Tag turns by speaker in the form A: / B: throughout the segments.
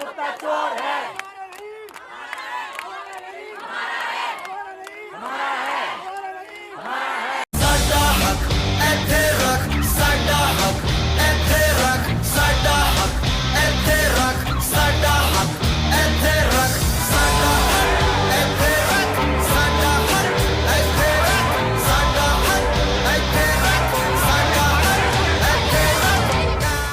A: कुत्ता चोर है, हमारा है, हमारा है। साडा हक ऐथे रख, साडा हक ऐथे रख, साडा हक ऐथे रख, साडा हक ऐथे रख, साडा हक ऐथे रख, साडा हक ऐथे रख, साडा हक ऐथे रख, साडा हक ऐथे रख।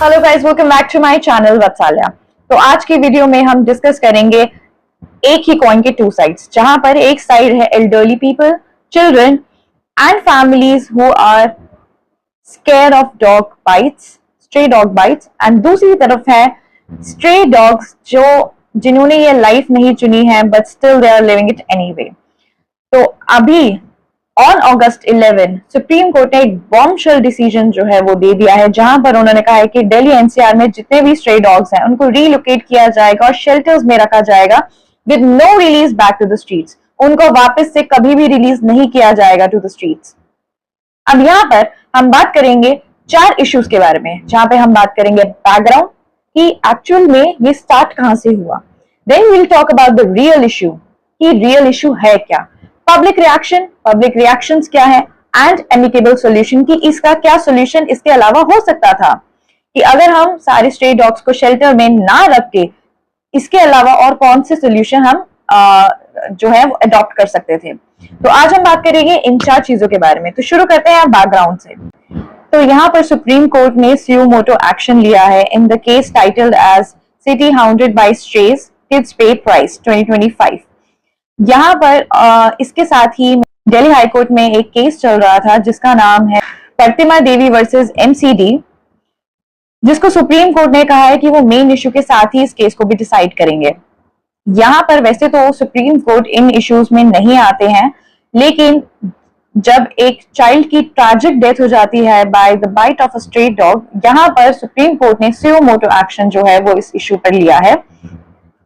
B: Hello guys, welcome back to my channel Vatsalya. तो आज की वीडियो में हम डिस्कस करेंगे एक ही कॉइन के टू साइड्स, जहां पर एक साइड है elderly people, children and families who are scare of dog bites, stray dog bites, and दूसरी तरफ है स्ट्रे डॉग्स जिन्होंने ये लाइफ नहीं चुनी है but still they are living it anyway. तो अभी ऑन अगस्त 11 सुप्रीम कोर्ट ने एक बॉम्बशेल डिसीजन जो है वो दे दिया है, जहां पर उन्होंने कहा है कि दिल्ली एनसीआर में जितने भी स्ट्रे डॉग्स हैं उनको रीलोकेट किया जाएगा और शेल्टर्स में रखा जाएगा with no release back to the streets. उनको वापस से कभी भी रिलीज नहीं किया जाएगा टू द स्ट्रीट्स। अब यहाँ पर हम बात करेंगे चार इश्यूज के बारे में, जहां पे हम बात करेंगे बैकग्राउंड कि एक्चुअल में ये स्टार्ट कहां से हुआ, then will talk about the real issue कि रियल इशू है क्या, पब्लिक रिएक्शंस क्या है, एंड एमिकेबल सॉल्यूशन कि इसका क्या सॉल्यूशन इसके अलावा हो सकता था कि अगर हम सारे स्ट्रे डॉग्स को शेल्टर में ना रख के इसके अलावा और कौन से सॉल्यूशन हम जो है वो अडॉप्ट कर सकते थे। तो आज हम बात करेंगे इन चार चीजों के बारे में। तो शुरू करते हैं बैकग्राउंड से। तो यहाँ पर सुप्रीम कोर्ट ने सुओ मोटो एक्शन लिया है in the case titled as city hounded by strays kids pay price 2025। यहाँ पर इसके साथ ही दिल्ली हाईकोर्ट में एक केस चल रहा था जिसका नाम है प्रतिमा देवी वर्सेस एमसीडी, जिसको सुप्रीम कोर्ट ने कहा है कि वो मेन इशू के साथ ही इस केस को भी डिसाइड करेंगे। यहाँ पर वैसे तो सुप्रीम कोर्ट इन इश्यूज में नहीं आते हैं, लेकिन जब एक चाइल्ड की ट्रैजिक डेथ हो जाती है by the bite of a stray dog, यहाँ पर सुप्रीम कोर्ट ने सुओ मोटो एक्शन जो है वो इस इशू पर लिया है।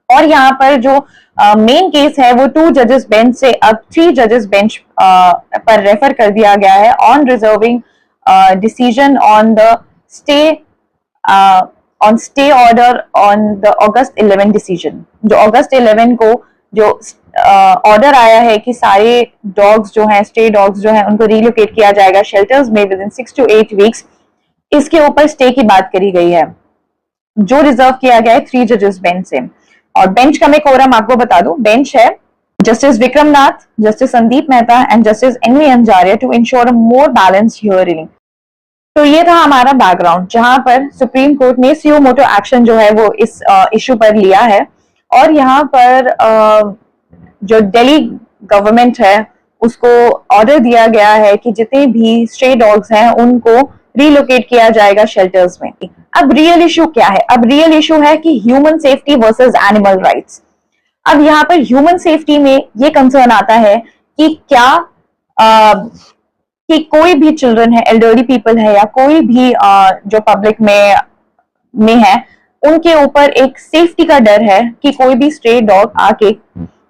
B: और यहाँ पर जो मेन केस है वो 2 जजेस बेंच से अब 3 जजेस बेंच पर रेफर कर दिया गया है on reserving decision on the stay order on the August 11 decision. जो अगस्त 11 को जो ऑर्डर आया है कि सारे डॉग्स जो हैं, स्टे डॉग्स जो हैं, उनको रिलोकेट किया जाएगा शेल्टर्स में विद इन 6 to 8 वीक्स, इसके ऊपर स्टे की बात करी गई है जो रिजर्व किया गया है 3 जजेस बेंच से। और बेंच का मैं कोरम आपको बता दूं, बेंच है justice Vikram Nath, justice Sandeep Mehta and justice NV Anjaria to ensure a more balanced hearing. तो ये था हमारा बैकग्राउंड, जहां पर सुप्रीम कोर्ट ने सुओ मोटो एक्शन जो है वो इस इशू पर लिया है। और यहाँ पर जो दिल्ली गवर्नमेंट है उसको ऑर्डर दिया गया है कि जितने भी स्ट्रे डॉग्स हैं उनको रिलोकेट किया जाएगा शेल्टर्स में। अब रियल इशू क्या है? अब रियल इशू है कि human safety versus animal rights. अब यहाँ पर ह्यूमन सेफ्टी में ये कंसर्न आता है कि क्या कि कोई भी चिल्ड्रन है, एल्डरली पीपल है या कोई भी जो पब्लिक में है, उनके ऊपर एक सेफ्टी का डर है कि कोई भी स्ट्रे डॉग आके,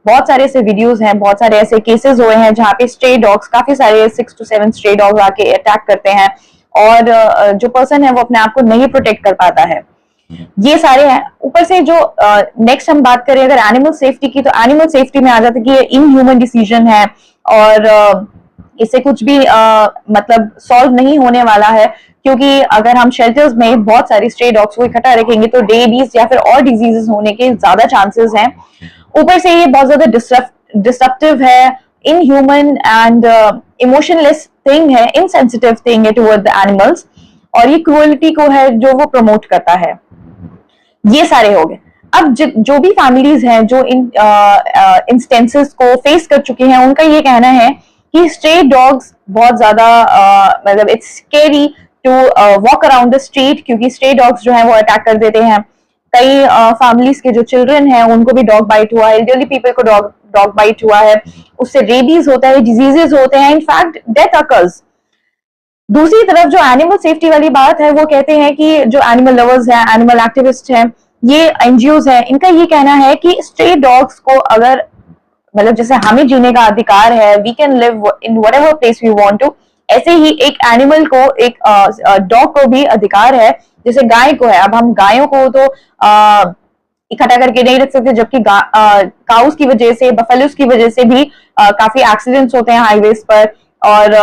B: बहुत सारे ऐसे वीडियोस हैं, बहुत सारे ऐसे केसेस हुए हैं जहाँ पे स्ट्रे डॉग्स, काफी सारे 6 to 7 स्ट्रे डॉग्स आके अटैक करते हैं और जो पर्सन है वो अपने आप को नहीं प्रोटेक्ट कर पाता है। ये सारे हैं। ऊपर से जो नेक्स्ट हम बात करें अगर एनिमल सेफ्टी की, तो एनिमल सेफ्टी में आ जाता है कि ये इनह्यूमन डिसीजन है और इससे कुछ भी मतलब सॉल्व नहीं होने वाला है, क्योंकि अगर हम शेल्टर्स में बहुत सारी स्ट्रे डॉग्स को इकट्ठा रखेंगे तो रेबीज या फिर और डिजीजेस होने के ज्यादा चांसेस हैं। ऊपर से ये बहुत ज्यादा डिस्ट्रप्टिव है, इनह्यूमन एंड इमोशनलेस थिंग है, इनसेंसिटिव थिंग है टुवर्ड द एनिमल्स, और ये क्रूअलिटी को है जो वो प्रमोट करता है। ये सारे हो गए। अब जो भी फैमिलीज हैं जो इन इंस्टेंसेस को फेस कर चुके हैं, उनका ये कहना है कि स्ट्रे डॉग्स बहुत ज्यादा मतलब it's scary to walk around the street, क्योंकि स्ट्रे डॉग्स जो है वो अटैक कर देते हैं। कई फैमिलीज के जो चिल्ड्रन हैं उनको भी डॉग बाइट हुआ है, एल्डरली पीपल को डॉग बाइट हुआ है, उससे रेबीज होता है, डिजीजेस होते हैं, इनफैक्ट डेथ अकर्स। दूसरी तरफ जो एनिमल सेफ्टी वाली बात है वो कहते हैं कि जो एनिमल लवर्स हैं, एनिमल एक्टिविस्ट हैं, ये एनजीओज हैं, इनका ये कहना है कि स्ट्रे डॉग्स को अगर मतलब जैसे हमें जीने का अधिकार है, we can live in whatever place we want to, ऐसे ही एक एनिमल को, एक डॉग को भी अधिकार है जैसे गाय को है। अब हम गायों को तो इकट्ठा करके नहीं रख सकते, जबकि काउस की वजह से, बफेलोस की वजह से भी काफी एक्सीडेंट्स होते हैं हाईवेज पर, और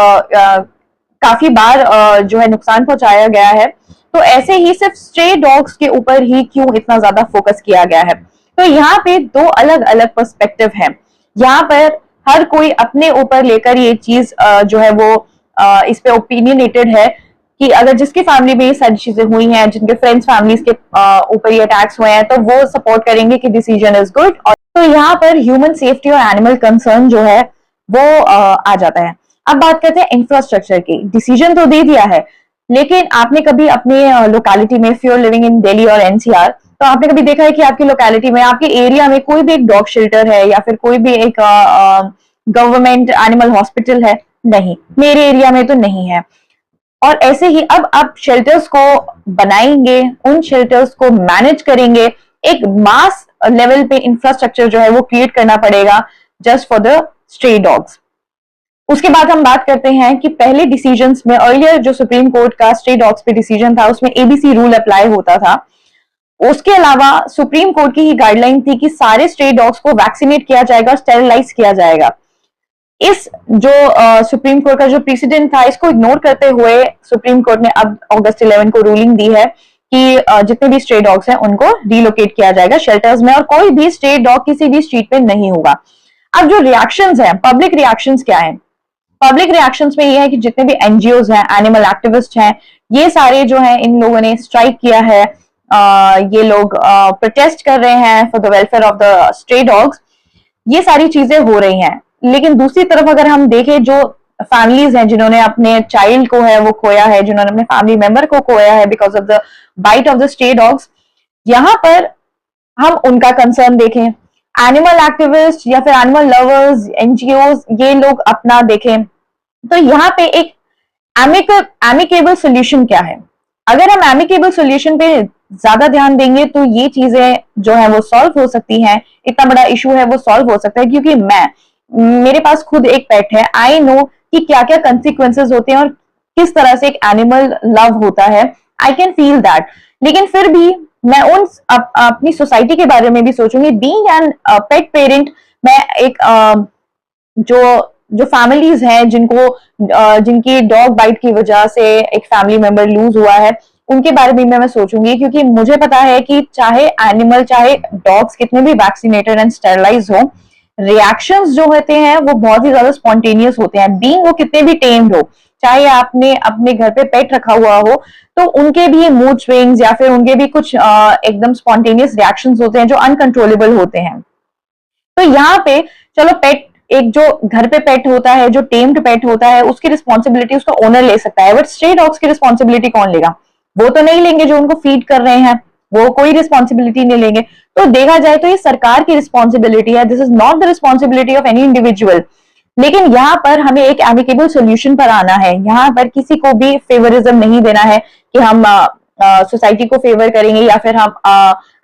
B: काफी बार जो है नुकसान पहुंचाया गया है। तो ऐसे ही सिर्फ स्ट्रे डॉग्स के ऊपर ही क्यों इतना ज्यादा फोकस किया गया है? तो यहाँ पे दो अलग अलग पर्सपेक्टिव है। यहाँ पर हर कोई अपने ऊपर लेकर ये चीज जो है वो इस पे ओपिनियनेटेड है कि अगर जिसकी फैमिली में ये सारी चीजें हुई हैं, जिनके फ्रेंड्स फैमिलीज के ऊपर ये अटैक्स हुए हैं, तो वो सपोर्ट करेंगे कि डिसीजन इज गुड। और तो यहाँ पर ह्यूमन सेफ्टी और एनिमल कंसर्न जो है वो आ जाता है। अब बात करते हैं इंफ्रास्ट्रक्चर की। डिसीजन तो दे दिया है, लेकिन आपने कभी अपने लोकेलिटी में, if you are living in Delhi और एनसीआर, तो आपने कभी देखा है कि आपकी लोकेलिटी में, आपके एरिया में कोई भी एक डॉग शेल्टर है या फिर कोई भी एक गवर्नमेंट एनिमल हॉस्पिटल है? नहीं, मेरे एरिया में तो नहीं है। और ऐसे ही अब आप शेल्टर्स को बनाएंगे, उन शेल्टर्स को मैनेज करेंगे, एक मास लेवल पे इंफ्रास्ट्रक्चर जो है वो क्रिएट करना पड़ेगा just for the stray dogs. उसके बाद हम बात करते हैं कि पहले डिसीजंस में, अर्लियर जो सुप्रीम कोर्ट का स्ट्रे डॉग्स पे डिसीजन था, उसमें एबीसी रूल अप्लाई होता था। उसके अलावा सुप्रीम कोर्ट की ही गाइडलाइन थी कि सारे स्ट्रे डॉग्स को वैक्सीनेट किया जाएगा और स्टेरिलाइज किया जाएगा। इस जो सुप्रीम कोर्ट का जो प्रेसिडेंट था, इसको इग्नोर करते हुए सुप्रीम कोर्ट ने अब अगस्त 11 को रूलिंग दी है कि जितने भी स्ट्रे डॉग्स हैं उनको रिलोकेट किया जाएगा शेल्टर्स में, और कोई भी स्ट्रे डॉग किसी भी स्ट्रीट पे नहीं होगा। अब जो रिएक्शंस हैं, पब्लिक रिएक्शंस क्या है? पब्लिक रिएक्शंस में ये है कि जितने भी एनजीओज हैं, एनिमल एक्टिविस्ट हैं, ये सारे जो हैं, इन लोगों ने स्ट्राइक किया है, ये लोग प्रोटेस्ट कर रहे हैं for the welfare of the stray dogs. ये सारी चीजें हो रही हैं, लेकिन दूसरी तरफ अगर हम देखें, जो फैमिलीज हैं जिन्होंने अपने चाइल्ड को है वो खोया है, जिन्होंने अपने फैमिली मेंबर को खोया है because of the bite of the stray dogs, यहाँ पर हम उनका कंसर्न देखें। एनिमल एक्टिविस्ट या फिर एनिमल लवर्स, एनजीओज, ये लोग अपना देखें। तो यहाँ पे एक एमिकेबल सोल्यूशन क्या है? अगर हम एमिकेबल सोल्यूशन पे ज्यादा ध्यान देंगे तो ये चीजें जो है वो सॉल्व हो सकती हैं, इतना बड़ा इशू है वो सॉल्व हो सकता है। क्योंकि मेरे पास खुद एक पेट है, आई नो कि क्या क्या कंसिक्वेंसेस होते हैं और किस तरह से एक एनिमल लव होता है, आई कैन फील दैट। लेकिन फिर भी मैं उन अपनी सोसाइटी के बारे में भी सोचूंगी। बीइंग एन पेट पेरेंट, मैं एक जो फैमिलीज हैं जिनकी डॉग बाइट की वजह से एक फैमिली मेंबर लूज हुआ है, उनके बारे में मैं सोचूंगी। क्योंकि मुझे पता है कि चाहे एनिमल, चाहे डॉग्स कितने भी वैक्सीनेटेड एंड स्टेरलाइज हो, रिएक्शंस जो होते हैं वो बहुत ही ज्यादा स्पॉन्टेनियस होते हैं। बीइंग वो कितने भी टेम्ड हो, चाहे आपने अपने घर पे पेट रखा हुआ हो, तो उनके भी मूड स्विंग्स या फिर उनके भी कुछ एकदम स्पॉन्टेनियस रिएक्शंस होते हैं जो अनकंट्रोलेबल होते हैं। तो यहाँ पे चलो, पेट, एक जो घर पे पेट होता है, जो टेम्ड पेट होता है, उसकी रिस्पॉन्सिबिलिटी उसका ओनर ले सकता है, बट स्ट्रे डॉग्स की रिस्पॉन्सिबिलिटी कौन लेगा? वो तो नहीं लेंगे जो उनको फीड कर रहे हैं, वो कोई रिस्पॉन्सिबिलिटी नहीं लेंगे। तो देखा जाए तो ये सरकार की रिस्पॉन्सिबिलिटी है, this is not the responsibility of any individual. लेकिन यहाँ पर हमें एक एमिकेबल सोल्यूशन पर आना है। यहाँ पर किसी को भी फेवरिज्म नहीं देना है कि हम सोसाइटी को फेवर करेंगे या फिर हम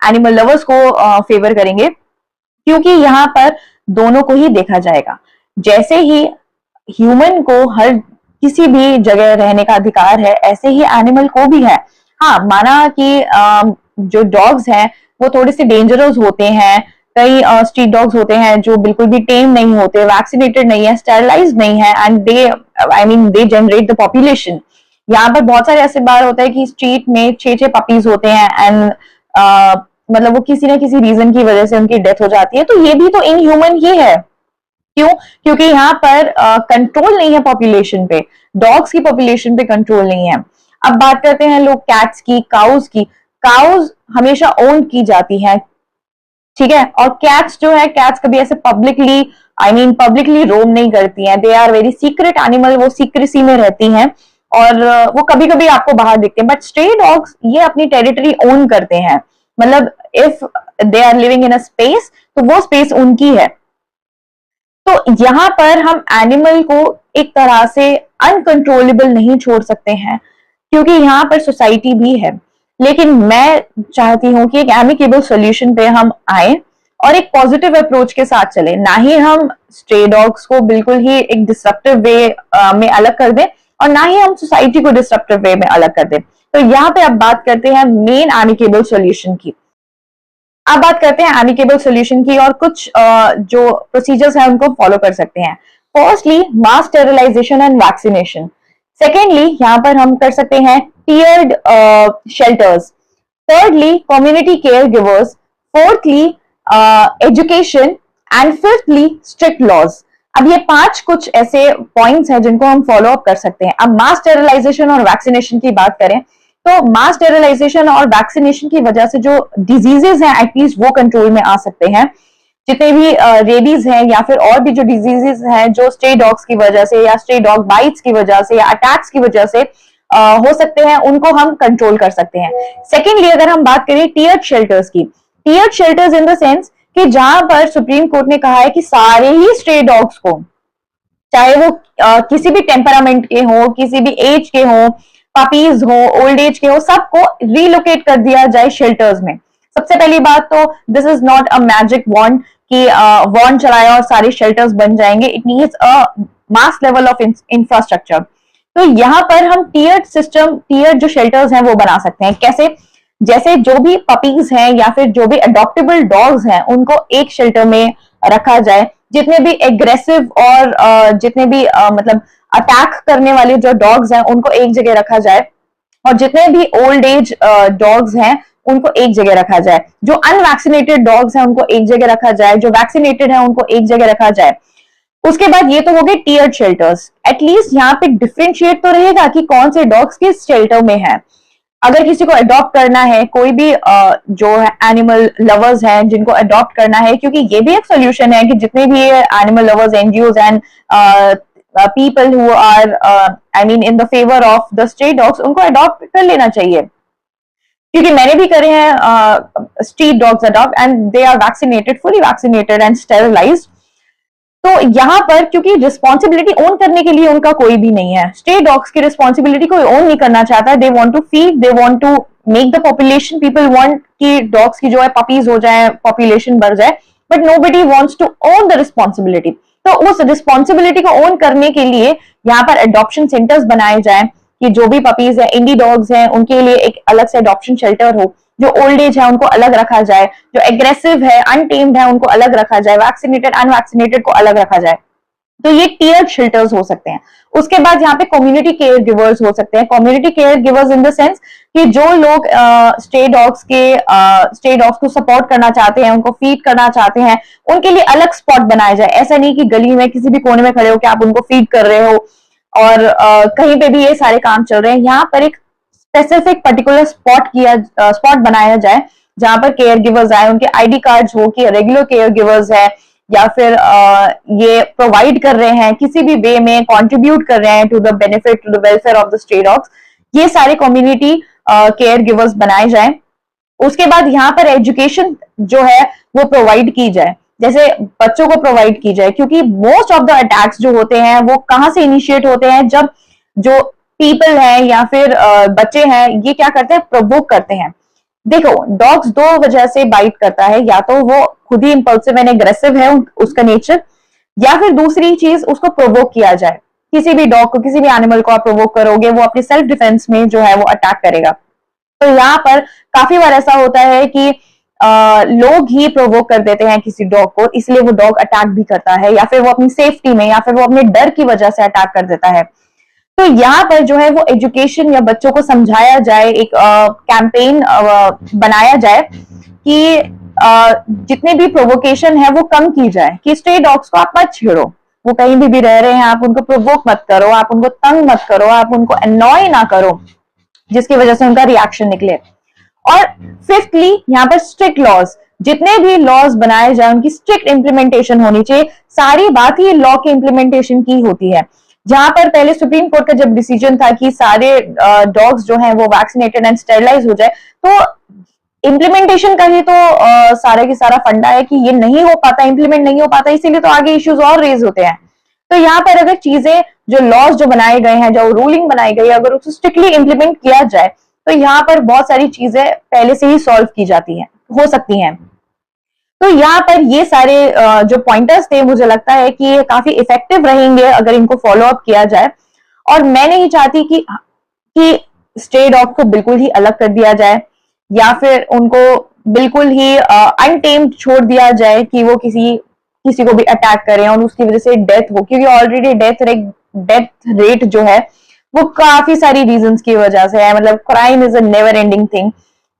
B: एनिमल लवर्स को फेवर करेंगे, क्योंकि यहाँ पर दोनों को ही देखा जाएगा। जैसे ही ह्यूमन को हर किसी भी जगह रहने का अधिकार है, ऐसे ही एनिमल को भी है। हाँ, माना कि जो डॉग्स हैं वो थोड़े से डेंजरस होते हैं, कई स्ट्रीट डॉग्स होते हैं जो बिल्कुल भी टेम नहीं होते, वैक्सीनेटेड नहीं है, स्टेरलाइज नहीं है, and they generate the population. यहाँ पर बहुत सारे ऐसे बार होता है कि स्ट्रीट में 6 पपीज होते हैं एंड मतलब वो किसी ना किसी रीजन की वजह से उनकी डेथ हो जाती है। तो ये भी तो इनह्यूमन ही है। क्यों? क्योंकि यहाँ पर कंट्रोल नहीं है पॉपुलेशन पे, डॉग्स की पॉपुलेशन पे कंट्रोल नहीं है। अब बात करते हैं लोग कैट्स की, काउज की। काउज हमेशा ओन की जाती है, ठीक है, और कैट्स जो है, कैट्स कभी ऐसे पब्लिकली रोम नहीं करती हैं। They are very secret animal, वो सीक्रेसी में रहती हैं और वो कभी कभी आपको बाहर दिखते हैं। बट स्ट्रे डॉग्स ये अपनी टेरिटरी ओन करते हैं, मतलब if they are living in a space तो वो स्पेस उनकी है। तो यहाँ पर हम एनिमल को एक तरह से अनकंट्रोलेबल नहीं छोड़ सकते हैं, क्योंकि यहाँ पर सोसाइटी भी है। लेकिन मैं चाहती हूं कि एक एमिकेबल सॉल्यूशन पे हम आए और एक पॉजिटिव अप्रोच के साथ चले, ना ही हम स्ट्रे डॉग्स को बिल्कुल ही एक डिस्ट्रप्टिव वे में अलग कर दें और ना ही हम सोसाइटी को डिस्ट्रप्टिव वे में अलग कर दें। तो यहाँ पे अब बात करते हैं मेन एमिकेबल सॉल्यूशन की। अब बात करते हैं एमिकेबल सोल्यूशन की और कुछ जो प्रोसीजर्स हैं उनको फॉलो कर सकते हैं। Firstly mass sterilisation and vaccination. Secondly यहाँ पर हम कर सकते हैं tiered shelters. thirdly community caregivers, fourthly education and fifthly strict laws। अब ये 5 कुछ ऐसे पॉइंट्स हैं जिनको हम फॉलो अप कर सकते हैं। अब मास स्टेरिलाइजेशन और वैक्सीनेशन की बात करें तो मास स्टेरिलाइजेशन और वैक्सीनेशन की वजह से जो डिजीजेस हैं एटलीस्ट वो कंट्रोल में आ सकते हैं। जितने भी रेबीज हैं या फिर और भी जो डिजीजेस हैं जो स्ट्रे डॉग्स की वजह से या स्ट्रे डॉग बाइट्स की वजह से या अटैक्स की वजह से हो सकते हैं, उनको हम कंट्रोल कर सकते हैं। सेकेंडली अगर हम बात करें टीयर्ड शेल्टर्स की, tiered shelters in the sense कि जहां पर सुप्रीम कोर्ट ने कहा है कि सारे ही स्ट्रे डॉग्स को, चाहे वो किसी भी टेम्परामेंट के हो, किसी भी एज के हो, पपीज हो, ओल्ड एज के हो, सबको रिलोकेट कर दिया जाए शेल्टर्स में। सबसे पहली बात तो this is not a magic wand कि वॉन्ड चलाया और सारे शेल्टर्स बन जाएंगे। It needs a mass level of infrastructure. तो यहाँ पर हम टीयर्ड सिस्टम, टीयर्ड जो शेल्टर्स हैं वो बना सकते हैं। कैसे? जैसे जो भी पपीज हैं या फिर जो भी अडॉप्टेबल डॉग्स हैं उनको एक शेल्टर में रखा जाए। जितने भी एग्रेसिव और जितने भी मतलब अटैक करने वाले जो डॉग्स हैं उनको एक जगह रखा जाए, और जितने भी ओल्ड एज डॉग्स हैं उनको एक जगह रखा जाए। जो अनवैक्सीनेटेड डॉग्स हैं उनको एक जगह रखा जाए, जो वैक्सीनेटेड है उनको एक जगह रखा जाए। उसके बाद ये तो हो गए टीयर्ड शेल्टर्स। एटलीस्ट यहाँ पे डिफरेंशिएट तो रहेगा कि कौन से डॉग्स किस शेल्टर में है। अगर किसी को अडॉप्ट करना है, कोई भी जो एनिमल लवर्स हैं जिनको अडॉप्ट करना है, क्योंकि ये भी एक सोल्यूशन है कि जितने भी animal lovers, NGOs and people who are I mean in the favour of the stray dogs, उनको अडॉप्ट कर लेना चाहिए। क्योंकि मैंने भी करे हैं street dogs adopt and they are vaccinated, fully vaccinated and sterilised. तो यहाँ पर क्योंकि रिस्पॉन्सिबिलिटी ओन करने के लिए उनका कोई भी नहीं है, स्ट्रे डॉग्स की रिस्पॉन्सिबिलिटी कोई ओन नहीं करना चाहता। They want to feed, they want to make the population, people want कि डॉग्स की जो है पपीज हो जाए, पॉपुलेशन बढ़ जाए, but nobody wants to own the responsibility. तो उस रिस्पॉन्सिबिलिटी को ओन करने के लिए यहाँ पर अडॉप्शन सेंटर्स बनाए जाए कि जो भी पपीज है, इंडी डॉग्स हैं, उनके लिए एक अलग से अडॉप्शन शेल्टर हो। जो ओल्ड एज है उनको अलग रखा जाए, जो एग्रेसिव है, अनटेम्ड है, उनको अलग रखा जाए, वैक्सीनेटेड अनवैक्सीनेटेड को अलग रखा जाए। तो ये टीयर्ड शेल्टर्स हो सकते हैं। उसके बाद यहाँ पे कम्युनिटी केयर गिवर्स हो सकते हैं। Community care givers in the sense कि जो लोग स्ट्रे डॉग्स को सपोर्ट करना चाहते हैं, उनको फीड करना चाहते हैं, उनके लिए अलग स्पॉट बनाया जाए। ऐसा नहीं कि गली में किसी भी कोने में खड़े हो कि आप उनको फीड कर रहे हो और कहीं पे भी ये सारे काम चल रहे हैं। यहाँ पर एक स्पेसिफिक पर्टिकुलर स्पॉट बनाया जाए जहां पर केयर गिवर्स आए, उनके आईडी कार्ड्स हो कि रेगुलर केयर गिवर्स है या फिर ये प्रोवाइड कर रहे हैं, किसी भी वे में कंट्रीब्यूट कर रहे हैं to the benefit, to the welfare of the stray dogs. ये सारे कम्युनिटी केयर गिवर्स बनाए जाए। उसके बाद यहाँ पर एजुकेशन जो है वो प्रोवाइड की जाए, जैसे बच्चों को प्रोवाइड की जाए, क्योंकि मोस्ट ऑफ द अटैक्स जो होते हैं वो कहाँ से इनिशिएट होते हैं, जब जो पीपल है या फिर बच्चे हैं ये क्या करते हैं, प्रोवोक करते हैं। देखो डॉग्स 2 वजह से बाइट करता है, या तो वो खुद ही इंपल्सिव एंड एग्रेसिव है उसका नेचर, या फिर दूसरी चीज उसको प्रोवोक किया जाए। किसी भी डॉग को, किसी भी एनिमल को आप प्रोवोक करोगे वो अपने सेल्फ डिफेंस में जो है वो अटैक करेगा। तो यहाँ पर काफी बार ऐसा होता है कि लोग ही प्रोवोक कर देते हैं किसी डॉग को, इसलिए वो डॉग अटैक भी करता है, या फिर वो अपनी सेफ्टी में या फिर वो अपने डर की वजह से अटैक कर देता है। तो यहाँ पर जो है वो एजुकेशन या बच्चों को समझाया जाए, एक कैंपेन बनाया जाए कि जितने भी प्रोवोकेशन है वो कम की जाए, कि स्ट्रे डॉग्स को आप मत छेड़ो, वो कहीं भी रह रहे हैं, आप उनको प्रोवोक मत करो, आप उनको तंग मत करो, आप उनको अनॉय ना करो जिसकी वजह से उनका रिएक्शन निकले। और फिफ्थली यहाँ पर स्ट्रिक्ट लॉज, जितने भी लॉज बनाए जाए उनकी स्ट्रिक्ट इंप्लीमेंटेशन होनी चाहिए। सारी बात ही लॉ के इंप्लीमेंटेशन की होती है। जहां पर पहले सुप्रीम कोर्ट का जब डिसीजन था कि सारे डॉग्स जो हैं वो वैक्सीनेटेड एंड स्टेरिलाइज हो जाए, तो इम्प्लीमेंटेशन का ही तो सारा की सारा फंडा है कि ये नहीं हो पाता, इंप्लीमेंट नहीं हो पाता, इसीलिए तो आगे इश्यूज और रेज होते हैं। तो यहाँ पर अगर चीजें, जो लॉज जो बनाए गए हैं, जो रूलिंग बनाई गई है, अगर उसको स्ट्रिक्टली इंप्लीमेंट किया जाए तो यहाँ पर बहुत सारी चीजें पहले से ही सॉल्व की जाती हैं, हो सकती हैं। तो यहाँ पर ये सारे जो पॉइंटर्स थे, मुझे लगता है कि ये काफी इफेक्टिव रहेंगे अगर इनको फॉलो अप किया जाए। और मैं नहीं चाहती कि स्ट्रे डॉग को बिल्कुल ही अलग कर दिया जाए या फिर उनको बिल्कुल ही अनटेम्ड छोड़ दिया जाए कि वो किसी को भी अटैक करें और उसकी वजह से डेथ हो, क्योंकि ऑलरेडी डेथ रेट जो है वो काफी सारी रीजंस की वजह से है। मतलब crime is a never ending thing,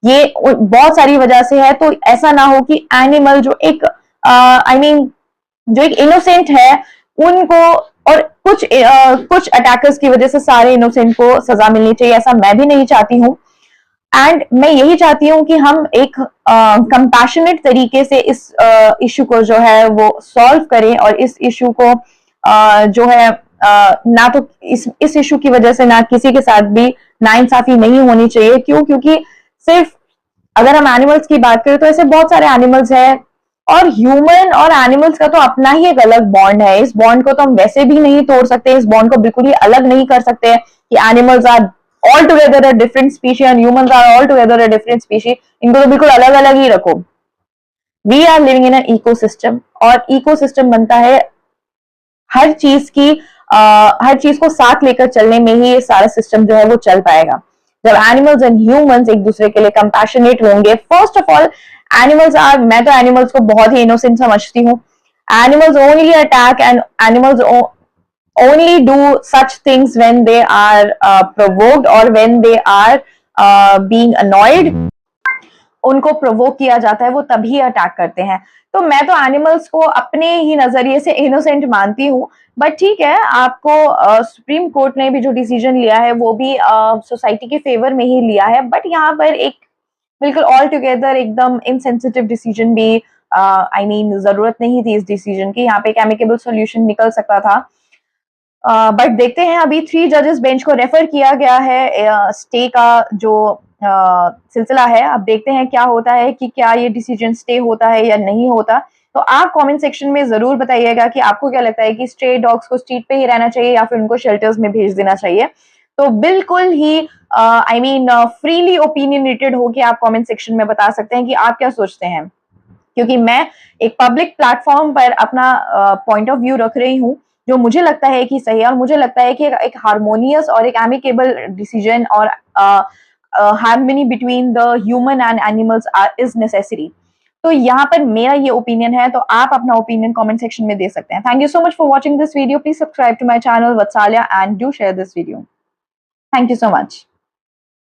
B: ये बहुत सारी वजह से है। तो ऐसा ना हो कि एनिमल जो एक जो एक इनोसेंट है उनको, और कुछ अटैकर्स की वजह से सारे इनोसेंट को सजा मिलनी चाहिए, ऐसा मैं भी नहीं चाहती हूँ। एंड मैं यही चाहती हूँ कि हम एक कंपैशनेट तरीके से इस इशू को जो है वो सॉल्व करें, और इस इशू को जो है ना तो इस इशू की वजह से ना किसी के साथ भी नाइंसाफी नहीं होनी चाहिए। क्यों? क्योंकि सिर्फ अगर हम एनिमल्स की बात करें तो ऐसे बहुत सारे एनिमल्स हैं, और ह्यूमन और एनिमल्स का तो अपना ही एक अलग बॉन्ड है। इस बॉन्ड को तो हम वैसे भी नहीं तोड़ सकते, इस बॉन्ड को बिल्कुल ही अलग नहीं कर सकते कि animals are altogether a different specie and humans are altogether a different specie. इनको तो बिल्कुल अलग अलग ही रखो। We are living in a ecosystem, और इकोसिस्टम बनता है हर चीज की हर चीज को साथ लेकर चलने में ही ये सारा सिस्टम जो है वो चल पाएगा। जब एनिमल्स एंड ह्यूमंस एक दूसरे के लिए कंपैशनेट होंगे, फर्स्ट ऑफ ऑल मैं तो एनिमल्स को बहुत ही इनोसेंट समझती हूँ। Animals only attack and animals only do such things when they are provoked or when they are being annoyed। उनको प्रोवोक किया जाता है, वो तभी अटैक करते हैं। तो मैं तो एनिमल्स को अपने ही नजरिए से इनोसेंट मानती हूँ। बट ठीक है, आपको सुप्रीम कोर्ट ने भी जो डिसीजन लिया है वो भी सोसाइटी के फेवर में ही लिया है। बट यहाँ पर एक बिल्कुल ऑल टुगेदर एकदम इनसेंसिटिव डिसीजन भी जरूरत नहीं थी इस डिसीजन की। यहाँ पे एक एमिकेबल सोल्यूशन निकल सकता था। बट देखते हैं, अभी 3 जजेस बेंच को रेफर किया गया है स्टे का जो सिलसिला है। अब देखते हैं क्या होता है कि क्या ये डिसीजन स्टे होता है या नहीं होता। तो आप कमेंट सेक्शन में जरूर बताइएगा कि आपको क्या लगता है कि स्ट्रे डॉग्स को स्ट्रीट पे ही रहना चाहिए या फिर उनको शेल्टर्स में भेज देना चाहिए। तो बिल्कुल ही फ्रीली ओपिनियनेटेड हो कि आप कमेंट सेक्शन में बता सकते हैं कि आप क्या सोचते हैं, क्योंकि मैं एक पब्लिक प्लेटफॉर्म पर अपना पॉइंट ऑफ व्यू रख रही हूँ जो मुझे लगता है कि सही है, और मुझे लगता है कि एक हार्मोनियस और एक एमिकेबल डिसीजन और harmony between the human and animals is necessary. तो यहाँ पर मेरा ये ओपिनियन है, तो आप अपना ओपिनियन कमेंट सेक्शन में दे सकते हैं। Thank you so much for watching this video. Please subscribe to my channel Vatsalya and do share this video. Thank you so much.